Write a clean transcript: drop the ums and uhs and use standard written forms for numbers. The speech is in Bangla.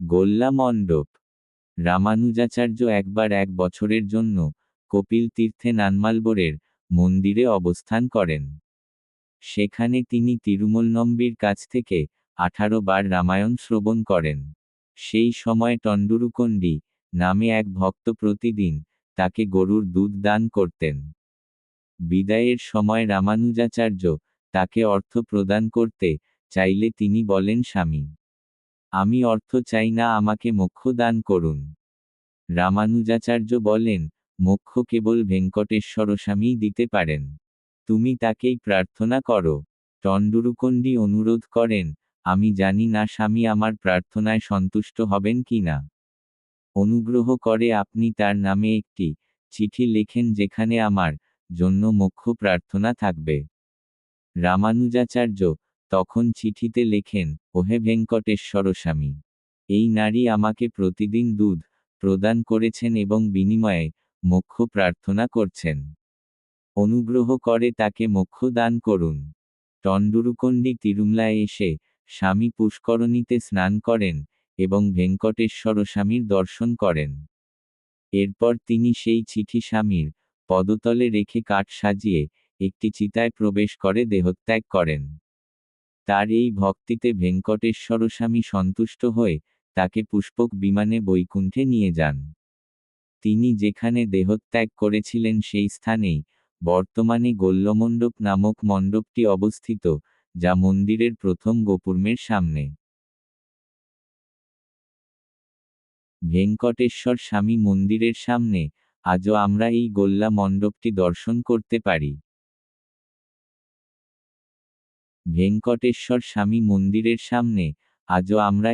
গোল্লা মণ্ডপ। রামানুজাচার্য একবার 1 বছরের জন্য কপিল তীর্থে নানমালবোরের মন্দিরে অবস্থান করেন। সেখানে তিনি তিরুমলনম্বীর কাছ থেকে 18 বার রামায়ণ শ্রবণ করেন। সেই সময় টন্ডুরুকন্ডি নামে এক ভক্ত প্রতিদিন তাকে গরুর দুধ দান করতেন। বিদায়ের সময় রামানুজাচার্য তাকে অর্থ প্রদান করতে চাইলে তিনি বলেন, স্বামী, আমি অর্থ চাই না, আমাকে মোক্ষ দান করুন। রামানুজাচার্য বলেন, মোক্ষ কেবল ভেঙ্কটেশ্বরস্বামীই দিতে পারেন। তুমি তাকেই প্রার্থনা করো। টন্ডুরুকন্ডি অনুরোধ করেন, আমি জানি না স্বামী আমার প্রার্থনায় সন্তুষ্ট হবেন কিনা। অনুগ্রহ করে আপনি তার নামে একটি চিঠি লেখেন যেখানে আমার জন্য মোক্ষ প্রার্থনা থাকবে। রামানুজাচার্য তখন চিঠিতে লেখেন, ওহে ভেঙ্কটেশ্বরস্বামী, এই নারী আমাকে প্রতিদিন দুধ প্রদান করেছেন এবং বিনিময়ে মোক্ষ প্রার্থনা করছেন। অনুগ্রহ করে তাকে মোক্ষ দান করুন। টন্ডুরুকন্ডি তিরুমলায় এসে স্বামী পুষ্করণীতে স্নান করেন এবং ভেঙ্কটেশ্বরস্বামীর দর্শন করেন। এরপর তিনি সেই চিঠি স্বামীর পদতলে রেখে কাঠ সাজিয়ে একটি চিতায় প্রবেশ করে দেহত্যাগ করেন। তার এই ভক্তিতে ভেঙ্কটেশ্বরস্বামী সন্তুষ্ট হয়ে তাকে পুষ্পক বিমানে বৈকুণ্ঠে নিয়ে যান। তিনি যেখানে দেহত্যাগ করেছিলেন সেই স্থানেই বর্তমানে গোল্লমণ্ডপ নামক মণ্ডপটি অবস্থিত, যা মন্দিরের প্রথম গোপুরমের সামনে। ভেঙ্কটেশ্বর স্বামী মন্দিরের সামনে আজও আমরা এই গোল্লা মণ্ডপটি দর্শন করতে পারি। ভেঙ্কটেশ্বর স্বামী মন্দিরের সামনে আজও আমরা